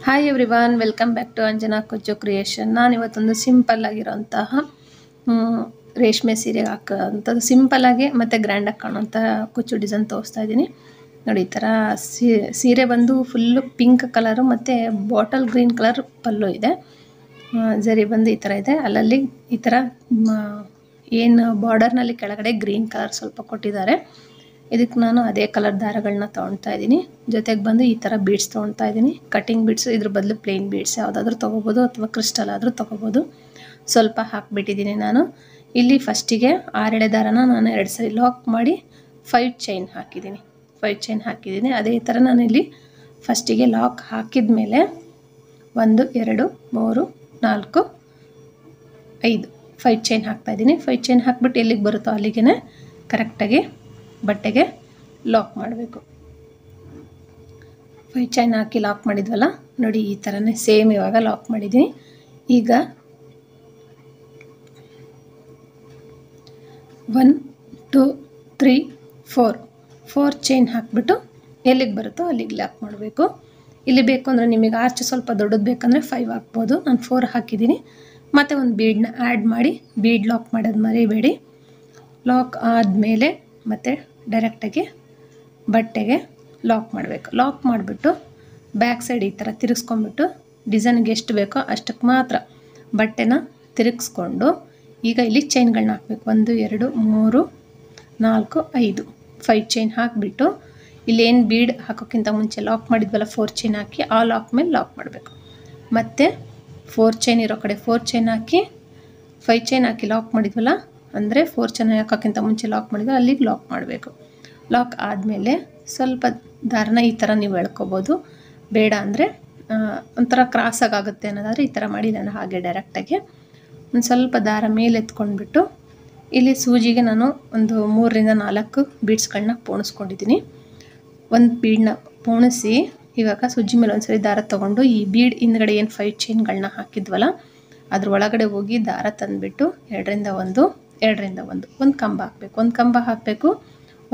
Hi everyone, welcome back to Anjana Kuchchu creation. ನಾನು ಇವತ್ತೊಂದು simple ಆಗಿರೋಂತಹ ರೇಷ್ಮೆ ಸೀರೆಗೆ ಹಾಕೋಂಥದ್ದು ಸಿಂಪಲ್ಲಾಗಿ ಮತ್ತು ಗ್ರ್ಯಾಂಡಾಗಿ ಕಾಣೋಂಥ ಕುಚ್ಚು ಡಿಸೈನ್ ತೋರಿಸ್ತಾ ಇದ್ದೀನಿ ನೋಡಿ. ಈ ಥರ ಸೀರೆ ಬಂದು ಫುಲ್ಲು ಪಿಂಕ್ ಕಲರು ಮತ್ತು ಬಾಟಲ್ ಗ್ರೀನ್ ಕಲರ್ ಪಲ್ಲು ಇದೆ. ಜರಿ ಬಂದು ಈ ಥರ ಇದೆ. ಅಲ್ಲಲ್ಲಿ ಈ ಥರ ಏನು ಬಾರ್ಡರ್ನಲ್ಲಿ ಕೆಳಗಡೆ ಗ್ರೀನ್ ಕಲರ್ ಸ್ವಲ್ಪ ಕೊಟ್ಟಿದ್ದಾರೆ. ಇದಕ್ಕೆ ನಾನು ಅದೇ ಕಲರ್ ದಾರಗಳನ್ನ ತೊಗೊಳ್ತಾ ಇದ್ದೀನಿ. ಜೊತೆಗೆ ಬಂದು ಈ ಥರ ಬೀಡ್ಸ್ ತೊಗೊಳ್ತಾ ಇದ್ದೀನಿ, ಕಟಿಂಗ್ ಬೀಡ್ಸು. ಇದ್ರ ಬದಲು ಪ್ಲೇನ್ ಬೀಡ್ಸ್ ಯಾವುದಾದ್ರೂ ತೊಗೋಬೋದು ಅಥವಾ ಕ್ರಿಸ್ಟಲ್ ಆದರೂ ತೊಗೋಬೋದು. ಸ್ವಲ್ಪ ಹಾಕಿಬಿಟ್ಟಿದ್ದೀನಿ ನಾನು. ಇಲ್ಲಿ ಫಸ್ಟಿಗೆ 6 ಎಳೆ ದಾರನ ನಾನು 2 ಸರಿ ಲಾಕ್ ಮಾಡಿ 5 ಚೈನ್ ಹಾಕಿದ್ದೀನಿ. 5 ಚೈನ್ ಹಾಕಿದ್ದೀನಿ. ಅದೇ ಥರ ನಾನಿಲ್ಲಿ ಫಸ್ಟಿಗೆ ಲಾಕ್ ಹಾಕಿದ ಮೇಲೆ 1 2 3 4 5 5 ಚೈನ್ ಹಾಕ್ತಾಯಿದ್ದೀನಿ. 5 ಚೈನ್ ಹಾಕ್ಬಿಟ್ಟು ಎಲ್ಲಿಗೆ ಬರುತ್ತೋ ಅಲ್ಲಿಗೆ ಕರೆಕ್ಟಾಗಿ ಬಟ್ಟೆಗೆ ಲಾಕ್ ಮಾಡಬೇಕು. 5 ಚೈನ್ ಹಾಕಿ ಲಾಕ್ ಮಾಡಿದ್ವಲ್ಲ ನೋಡಿ, ಈ ಥರನೇ ಸೇಮ್ ಇವಾಗ ಲಾಕ್ ಮಾಡಿದ್ದೀನಿ. ಈಗ 1 2 3 4 ಚೈನ್ ಹಾಕಿಬಿಟ್ಟು ಎಲ್ಲಿಗೆ ಬರುತ್ತೋ ಅಲ್ಲಿಗೆ ಲಾಕ್ ಮಾಡಬೇಕು. ಇಲ್ಲಿ ಬೇಕು ಅಂದರೆ ನಿಮಗೆ ಆರ್ಚ್ ಸ್ವಲ್ಪ ದೊಡ್ಡದು ಬೇಕಂದರೆ 5 ಹಾಕ್ಬೋದು. ನಾನು 4 ಹಾಕಿದ್ದೀನಿ. ಮತ್ತು ಒಂದು ಬೀಡನ್ನ ಆ್ಯಡ್ ಮಾಡಿ ಬೀಡ್ ಲಾಕ್ ಮಾಡೋದು ಮರಿಬೇಡಿ. ಲಾಕ್ ಆದಮೇಲೆ ಮತ್ತು ಡೈರೆಕ್ಟಾಗಿ ಬಟ್ಟೆಗೆ ಲಾಕ್ ಮಾಡಬೇಕು. ಲಾಕ್ ಮಾಡಿಬಿಟ್ಟು ಬ್ಯಾಕ್ ಸೈಡ್ ಈ ಥರ ತಿರುಗಿಸ್ಕೊಂಡ್ಬಿಟ್ಟು ಡಿಸೈನ್ಗೆ ಎಷ್ಟು ಬೇಕೋ ಅಷ್ಟಕ್ಕೆ ಮಾತ್ರ ಬಟ್ಟೆನ ತಿರುಗಿಸ್ಕೊಂಡು ಈಗ ಇಲ್ಲಿ ಚೈನ್ಗಳನ್ನ ಹಾಕಬೇಕು. 1 2 3 4 5 5 ಚೈನ್ ಹಾಕಿಬಿಟ್ಟು ಇಲ್ಲೇನು ಬೀಡ್ ಹಾಕೋಕ್ಕಿಂತ ಮುಂಚೆ ಲಾಕ್ ಮಾಡಿದ್ವಲ್ಲ 4 ಚೈನ್ ಹಾಕಿ ಆ ಲಾಕ್ ಮೇಲೆ ಲಾಕ್ ಮಾಡಬೇಕು. ಮತ್ತು 4 ಚೈನ್ ಇರೋ ಕಡೆ 4 ಚೈನ್ ಹಾಕಿ 5 ಚೈನ್ ಹಾಕಿ ಲಾಕ್ ಮಾಡಿದ್ವಲ್ಲ, ಅಂದರೆ 4 ಚೈನ್ ಹಾಕೋಕ್ಕಿಂತ ಮುಂಚೆ ಲಾಕ್ ಮಾಡಿದ್ವಲ್ಲ ಅಲ್ಲಿಗೆ ಲಾಕ್ ಮಾಡಬೇಕು. ಲಾಕ್ ಆದಮೇಲೆ ಸ್ವಲ್ಪ ದಾರನ ಈ ಥರ ನೀವು ಎಳ್ಕೊಬೋದು. ಬೇಡ ಅಂದರೆ ಒಂಥರ ಕ್ರಾಸಾಗುತ್ತೆ ಅನ್ನೋದಾದರೆ ಈ ಥರ ಮಾಡಿ. ನಾನು ಹಾಗೆ ಡೈರೆಕ್ಟಾಗಿ ಒಂದು ಸ್ವಲ್ಪ ದಾರ ಮೇಲೆ ಎತ್ಕೊಂಡ್ಬಿಟ್ಟು ಇಲ್ಲಿ ಸೂಜಿಗೆ ನಾನು ಒಂದು 3 ರಿಂದ 4 ಬೀಡ್ಸ್ಗಳನ್ನ ಪೋಣಿಸ್ಕೊಂಡಿದ್ದೀನಿ. ಒಂದು ಬೀಡನ್ನ ಪೋಣಿಸಿ ಇವಾಗ ಸೂಜಿ ಮೇಲೆ ಒಂದು ಸರಿ ದಾರ ತೊಗೊಂಡು ಈ ಬೀಡ್ ಹಿಂದ್ಗಡೆ ಏನು 5 ಚೈನ್ಗಳನ್ನ ಹಾಕಿದ್ವಲ್ಲ ಅದ್ರ ಒಳಗಡೆ ಹೋಗಿ ದಾರ ತಂದುಬಿಟ್ಟು 2 ರಿಂದ 1 2 ರಿಂದ 1 ಒಂದು ಕಂಬ ಹಾಕಬೇಕು. ಒಂದು ಕಂಬ ಹಾಕಬೇಕು,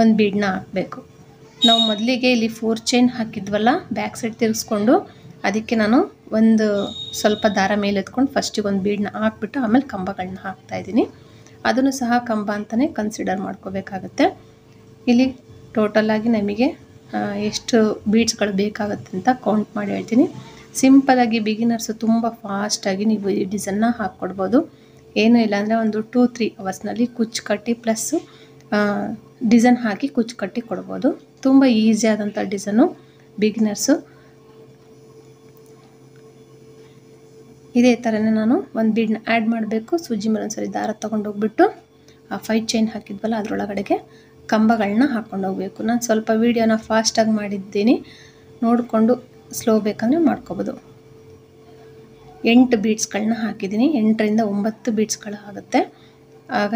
ಒಂದು ಬೀಡನ್ನ ಹಾಕಬೇಕು. ನಾವು ಮೊದಲಿಗೆ ಇಲ್ಲಿ 4 ಚೈನ್ ಹಾಕಿದ್ವಲ್ಲ ಬ್ಯಾಕ್ ಸೈಡ್ ತಿರುಗಿಸ್ಕೊಂಡು, ಅದಕ್ಕೆ ನಾನು ಒಂದು ಸ್ವಲ್ಪ ದಾರ ಮೇಲೆ ಎತ್ಕೊಂಡು ಫಸ್ಟಿಗೆ ಒಂದು ಬೀಡನ್ನ ಹಾಕ್ಬಿಟ್ಟು ಆಮೇಲೆ ಕಂಬಗಳನ್ನ ಹಾಕ್ತಾಯಿದ್ದೀನಿ. ಅದನ್ನು ಸಹ ಕಂಬ ಅಂತಲೇ ಕನ್ಸಿಡರ್ ಮಾಡ್ಕೋಬೇಕಾಗತ್ತೆ. ಇಲ್ಲಿ ಟೋಟಲಾಗಿ ನಮಗೆ ಎಷ್ಟು ಬೀಡ್ಸ್ಗಳು ಬೇಕಾಗುತ್ತೆ ಅಂತ ಕೌಂಟ್ ಮಾಡಿ ಹೇಳ್ತೀನಿ. ಸಿಂಪಲಾಗಿ ಬಿಗಿನರ್ಸು ತುಂಬ ಫಾಸ್ಟಾಗಿ ನೀವು ಈ ಡಿಸೈನ್ನ ಹಾಕ್ಕೊಡ್ಬೋದು. ಏನೂ ಇಲ್ಲ ಅಂದರೆ ಒಂದು 2-3 ಅವರ್ಸ್ನಲ್ಲಿ ಕುಚ್ಚು ಕಟ್ಟಿ ಪ್ಲಸ್ಸು ಡಿಸೈನ್ ಹಾಕಿ ಕುಚ್ಚು ಕಟ್ಟಿ ಕೊಡ್ಬೋದು. ತುಂಬ ಈಸಿ ಆದಂಥ ಡಿಸೈನು ಬಿಗಿನರ್ಸು. ಇದೇ ಥರನೇ ನಾನು ಒಂದು ಬೀಡನ್ನ ಆ್ಯಡ್ ಮಾಡಬೇಕು. ಸೂಜಿ ಮೇಲೆ ಒಂದು ಸರಿ ದಾರ ತೊಗೊಂಡೋಗ್ಬಿಟ್ಟು ಆ 5 ಚೈನ್ ಹಾಕಿದ್ವಲ್ಲ ಅದರೊಳಗಡೆಗೆ ಕಂಬಗಳನ್ನ ಹಾಕ್ಕೊಂಡೋಗ್ಬೇಕು. ನಾನು ಸ್ವಲ್ಪ ವೀಡಿಯೋನ ಫಾಸ್ಟಾಗಿ ಮಾಡಿದ್ದೀನಿ, ನೋಡಿಕೊಂಡು ಸ್ಲೋ ಬೇಕಂದರೆ ಮಾಡ್ಕೊಬೋದು. 8 ಬೀಡ್ಸ್ಗಳನ್ನ ಹಾಕಿದ್ದೀನಿ. 8 ರಿಂದ 9 ಬೀಡ್ಸ್ಗಳು ಆಗುತ್ತೆ. ಆಗ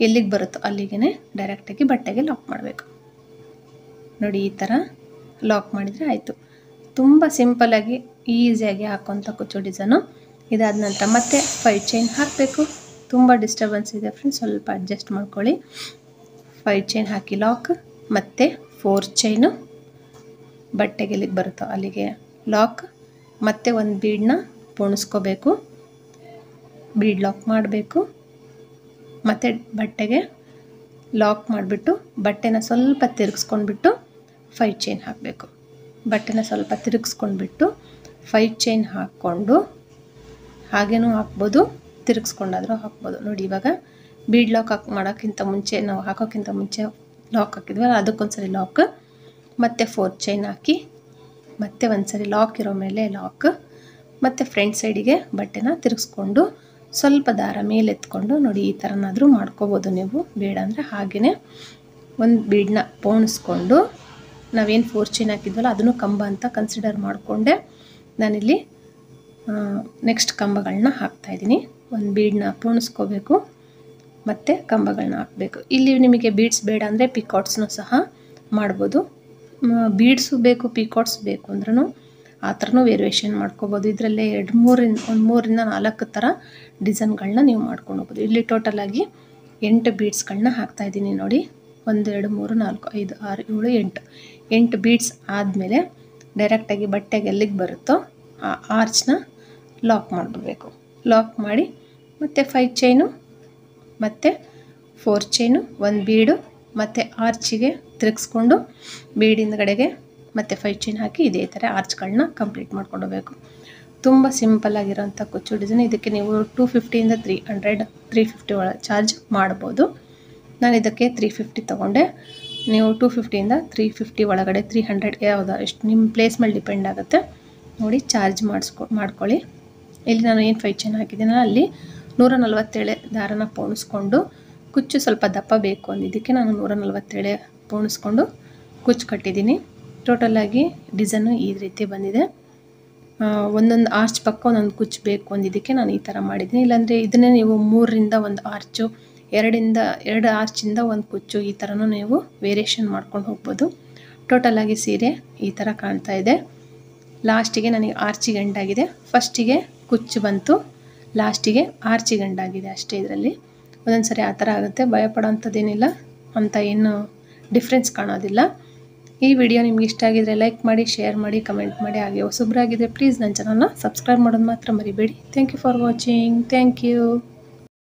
ಎಲ್ಲಿಗೆ ಬರುತ್ತೋ ಅಲ್ಲಿಗೆ ಡೈರೆಕ್ಟಾಗಿ ಬಟ್ಟೆಗೆ ಲಾಕ್ ಮಾಡಬೇಕು. ನೋಡಿ, ಈ ಥರ ಲಾಕ್ ಮಾಡಿದರೆ ಆಯಿತು. ತುಂಬ ಸಿಂಪಲ್ಲಾಗಿ ಈಸಿಯಾಗಿ ಹಾಕೋಂಥ ಕುಚ್ಚು ಡಿಸೈನು. ಇದಾದ ನಂತರ ಮತ್ತೆ 5 ಚೈನ್ ಹಾಕಬೇಕು. ತುಂಬ ಡಿಸ್ಟರ್ಬೆನ್ಸ್ ಇದೆ ಫ್ರೆಂಡ್ಸ್, ಸ್ವಲ್ಪ ಅಡ್ಜಸ್ಟ್ ಮಾಡ್ಕೊಳ್ಳಿ. 5 ಚೈನ್ ಹಾಕಿ ಲಾಕ್, ಮತ್ತು 4 ಚೈನು ಬಟ್ಟೆಗೆ ಎಲ್ಲಿಗೆ ಬರುತ್ತೋ ಅಲ್ಲಿಗೆ ಲಾಕ್, ಮತ್ತು ಒಂದು ಬೀಡನ್ನ ಪೋಣಿಸ್ಕೋಬೇಕು. ಬೀಡ್ ಲಾಕ್ ಮಾಡಬೇಕು. ಮತ್ತು ಬಟ್ಟೆಗೆ ಲಾಕ್ ಮಾಡಿಬಿಟ್ಟು ಬಟ್ಟೆನ ಸ್ವಲ್ಪ ತಿರುಗಿಸ್ಕೊಂಡ್ಬಿಟ್ಟು 5 ಚೈನ್ ಹಾಕಬೇಕು. ಬಟ್ಟೆನ ಸ್ವಲ್ಪ ತಿರುಗಿಸ್ಕೊಂಡ್ಬಿಟ್ಟು 5 ಚೈನ್ ಹಾಕ್ಕೊಂಡು ಹಾಗೇನೂ ಹಾಕ್ಬೋದು, ತಿರುಗಿಸ್ಕೊಂಡಾದರೂ ಹಾಕ್ಬೋದು. ನೋಡಿ, ಇವಾಗ ಬೀಡ್ ಲಾಕ್ ಮಾಡೋಕ್ಕಿಂತ ಮುಂಚೆ ನಾವು ಹಾಕೋಕ್ಕಿಂತ ಮುಂಚೆ ಲಾಕ್ ಹಾಕಿದ್ವಲ್ಲ ಅದಕ್ಕೊಂದ್ಸರಿ ಲಾಕ್, ಮತ್ತು 4 ಚೈನ್ ಹಾಕಿ ಮತ್ತೆ ಒಂದು ಸರಿ ಲಾಕ್ ಇರೋ ಮೇಲೆ ಲಾಕ್, ಮತ್ತು ಫ್ರಂಟ್ ಸೈಡಿಗೆ ಬಟ್ಟೆನ ತಿರುಗಿಸ್ಕೊಂಡು ಸ್ವಲ್ಪ ದಾರ ಮೇಲೆ ಎತ್ಕೊಂಡು ನೋಡಿ ಈ ಥರನಾದರೂ ಮಾಡ್ಕೋಬೋದು ನೀವು. ಬೇಡ ಅಂದರೆ ಹಾಗೆಯೇ ಒಂದು ಬೀಡನ್ನ ಪೋಣಿಸ್ಕೊಂಡು ನಾವೇನು 4 ಚೈನ್ ಹಾಕಿದ್ವಲ್ಲ ಅದನ್ನು ಕಂಬ ಅಂತ ಕನ್ಸಿಡರ್ ಮಾಡಿಕೊಂಡೆ ನಾನಿಲ್ಲಿ ನೆಕ್ಸ್ಟ್ ಕಂಬಗಳನ್ನ ಹಾಕ್ತಾಯಿದ್ದೀನಿ. ಒಂದು ಬೀಡನ್ನ ಪೋಣಿಸ್ಕೋಬೇಕು ಮತ್ತು ಕಂಬಗಳನ್ನ ಹಾಕಬೇಕು. ಇಲ್ಲಿ ನಿಮಗೆ ಬೀಡ್ಸ್ ಬೇಡ ಅಂದರೆ ಪಿಕಾಟ್ಸ್ನೂ ಸಹ ಮಾಡ್ಬೋದು. ಬೀಡ್ಸು ಬೇಕು, ಪಿಕಾಟ್ಸ್ ಬೇಕು ಅಂದ್ರೂ ಆ ಥರನೂ ವೇರಿಯೇಷನ್ ಮಾಡ್ಕೋಬೋದು. ಇದರಲ್ಲೇ 3 ರಿಂದ 4 ಥರ ಡಿಸೈನ್ಗಳನ್ನ ನೀವು ಮಾಡ್ಕೊಂಡು ಹೋಗ್ಬೋದು. ಇಲ್ಲಿ ಟೋಟಲಾಗಿ 8 ಬೀಡ್ಸ್ಗಳನ್ನ ಹಾಕ್ತಾಯಿದ್ದೀನಿ ನೋಡಿ. 1 2 3 4 5 6 7 8 ಬೀಡ್ಸ್ ಆದಮೇಲೆ ಡೈರೆಕ್ಟಾಗಿ ಬಟ್ಟೆಗೆ ಎಲ್ಲಿಗೆ ಬರುತ್ತೋ ಆ ಆರ್ಚ್ನ ಲಾಕ್ ಮಾಡಿಬಿಡ್ಬೇಕು. ಲಾಕ್ ಮಾಡಿ ಮತ್ತು 5 ಚೈನು ಮತ್ತು 4 ಚೈನು, 1 ಬೀಡು ಮತ್ತು ಆರ್ಚಿಗೆ ತಿರುಗಿಸ್ಕೊಂಡು ಬೀಡಿಂದಗಡೆಗೆ ಮತ್ತು 5 ಚೈನ್ ಹಾಕಿ ಇದೇ ಥರ ಆರ್ಚ್ಗಳನ್ನ ಕಂಪ್ಲೀಟ್ ಮಾಡ್ಕೊಂಡು ಹೋಗಬೇಕು. ತುಂಬ ಸಿಂಪಲ್ ಆಗಿರೋಂಥ ಕುಚ್ಚು ಡಿಸೈನ್. ಇದಕ್ಕೆ ನೀವು 250ಇಂದ 300 350 ಒಳಗೆ ಚಾರ್ಜ್ ಮಾಡ್ಬೋದು. ನಾನು ಇದಕ್ಕೆ 350 ತೊಗೊಂಡೆ. ನೀವು 250ಇಂದ 350 ಒಳಗಡೆ 300 ಯಾವುದು ಎಷ್ಟು ನಿಮ್ಮ ಪ್ಲೇಸ್ ಮೇಲೆ ಡಿಪೆಂಡ್ ಆಗುತ್ತೆ ನೋಡಿ ಚಾರ್ಜ್ ಮಾಡ್ಕೊಳ್ಳಿ. ಇಲ್ಲಿ ನಾನು ಏನು 5 ಚೈನ್ ಹಾಕಿದ್ದೀನಲ್ಲ ಅಲ್ಲಿ 147 ದಾರನ ಪೋಣಿಸ್ಕೊಂಡು ಕುಚ್ಚು ಸ್ವಲ್ಪ ದಪ್ಪ ಬೇಕು ಅಂದಿದ್ದಕ್ಕೆ ನಾನು 147 ಪೋಣಿಸ್ಕೊಂಡು ಕುಚ್ಚು ಕಟ್ಟಿದ್ದೀನಿ. ಟೋಟಲಾಗಿ ಡಿಸೈನು ಈ ರೀತಿ ಬಂದಿದೆ. ಒಂದೊಂದು ಆರ್ಚ್ ಪಕ್ಕ ಒಂದೊಂದು ಕುಚ್ಚು ಬೇಕು ಅಂದಿದ್ದಕ್ಕೆ ನಾನು ಈ ಥರ ಮಾಡಿದ್ದೀನಿ. ಇಲ್ಲಾಂದರೆ ಇದನ್ನೇ ನೀವು 3ರಿಂದ 1 ಆರ್ಚು, 2 ಆರ್ಚಿಂದ 1 ಕುಚ್ಚು ಈ ಥರನೂ ನೀವು ವೇರಿಯೇಷನ್ ಮಾಡ್ಕೊಂಡು ಹೋಗ್ಬೋದು. ಟೋಟಲಾಗಿ ಸೀರೆ ಈ ಥರ ಕಾಣ್ತಾ ಇದೆ. ಲಾಸ್ಟಿಗೆ ನನಗೆ ಆರ್ಚಿಗೆ ಎಂಡಾಗಿದೆ. ಫಸ್ಟಿಗೆ ಕುಚ್ಚು ಬಂತು, ಲಾಸ್ಟಿಗೆ ಆರ್ಚಿಗೆ ಎಂಡಾಗಿದೆ ಅಷ್ಟೇ. ಇದರಲ್ಲಿ ಒಂದೊಂದು ಸರಿ ಆ ಥರ ಆಗುತ್ತೆ. ಭಯಪಡೋಂಥದ್ದೇನಿಲ್ಲ, ಅಂತ ಏನು ಡಿಫ್ರೆನ್ಸ್ ಕಾಣೋದಿಲ್ಲ. ಈ ವಿಡಿಯೋ ನಿಮ್ಗೆ ಇಷ್ಟ ಆಗಿದರೆ ಲೈಕ್ ಮಾಡಿ, ಶೇರ್ ಮಾಡಿ, ಕಮೆಂಟ್ ಮಾಡಿ. ಹಾಗೆ ಹೊಸಬ್ರಾಗಿದ್ದರೆ ಪ್ಲೀಸ್ ನನ್ನ ಚಾನಲ್ನ ಸಬ್ಸ್ಕ್ರೈಬ್ ಮಾಡೋದು ಮಾತ್ರ ಮರಿಬೇಡಿ. Thank you for watching. Thank you.